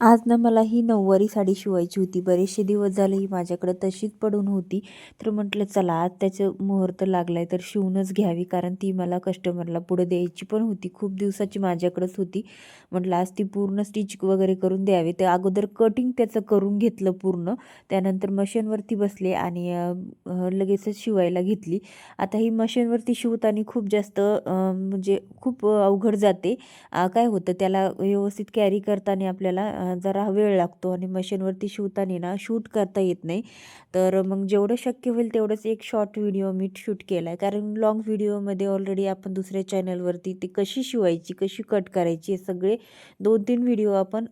आज ना मला ही नऊवारी साडी शिवायची होती. बरेचसे दिवस झाले ही माझ्याकडे तशीच पडून होती. तर म्हटलं चला आज त्याचं मुहूर्त लागलाय तर शिवूनच घ्यावी, कारण ती मला कस्टमरला पुढे द्यायची पण होती. खूप दिवसाची माझ्याकडेच होती. म्हटलं आज ती पूर्ण स्टिच वगैरे करून द्यावी. तर अगोदर कटिंग त्याचं करून घेतलं पूर्ण. त्यानंतर मशीनवरती बसले आणि लगेचच शिवायला घेतली. आता ही मशीनवरती शिवताना खूप जास्त म्हणजे खूप अवघड जाते. काय होतं त्याला व्यवस्थित कॅरी करताना आपल्याला जरा वेळ लागतो आणि मशीनवरती शिवताना ना शूट करता येत नाही. तर मग जेवढं शक्य होईल तेवढंच एक शॉर्ट व्हिडिओ मी शूट केला आहे, कारण लाँग व्हिडिओमध्ये ऑलरेडी आपण दुसऱ्या चॅनलवरती ती कशी शिवायची, कशी कट करायची, हे सगळे 2-3 व्हिडिओ आपण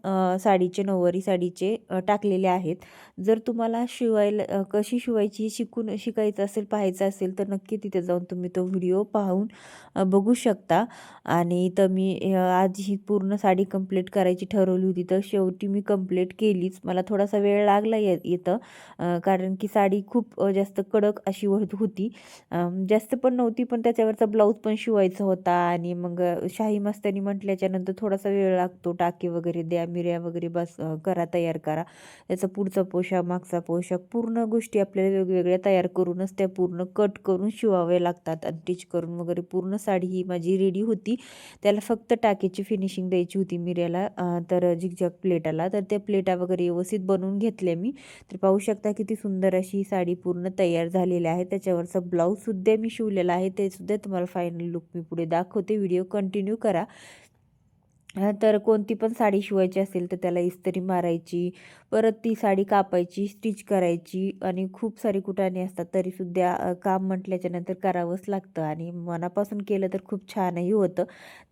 साडीचे, नऊवारी साडीचे टाकलेले आहेत. जर तुम्हाला शिवायला कशी शिवायची हे शिकायचं असेल, पाहायचं असेल तर नक्की तिथे जाऊन तुम्ही तो व्हिडिओ पाहून बघू शकता. आणि तर मी आज ही पूर्ण साडी कंप्लीट करायची ठरवली होती, तर शेवटी मी कंप्लीट केलीच. मला थोडासा वेळ लागला इथं, कारण की साडी खूप जास्त कडक अशी होती. जास्त पण नव्हती, पण त्याच्यावरचा ब्लाऊज पण शिवायचा होता आणि मग शाही मस्तानी म्हटल्याच्यानंतर थोडासा वेळ लागतो. टाके वगैरे द्या, मिऱ्या वगैरे बस करा, तयार करा. त्याचा पुढचा पोशाख, मागचा पोशाख, पूर्ण गोष्टी आपल्याला वेगवेगळ्या तयार करूनच त्या पूर्ण कट करून शिवाव्या लागतात आणि स्टिच करून वगैरे पूर्ण साडी ही माझी रेडी होती. त्याला फक्त टाकेची फिनिशिंग द्यायची होती मिऱ्याला, तर झिगझॅग प्लेटाला. तर त्या प्लेटा वगैरे व्यवस्थित बनवून घेतल्या मी. तर पाहू शकता किती सुंदर अशी ही साडी पूर्ण तयार झालेली आहे. त्याच्यावरचा ब्लाऊजसुद्धा मी शिवलेला आहे, ते सुद्धा तुम्हाला फायनल लुक मी पुढे दाखवते. व्हिडिओ कंटिन्यू करा. तर कोणती पण साडी शिवायची असेल तर त्याला इस्त्री मारायची, परत ती साडी कापायची, स्टिच करायची आणि खूप सारी कुटाणे असतात, तरीसुद्धा काम म्हटल्याच्यानंतर करावंच लागतं आणि मनापासून केलं तर खूप छानही होतं.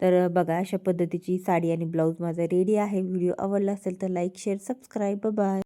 तर बघा अशा पद्धतीची साडी आणि ब्लाऊज माझा रेडी आहे. व्हिडिओ आवडला असेल तर लाईक, शेअर, सबस्क्राईब. बाय.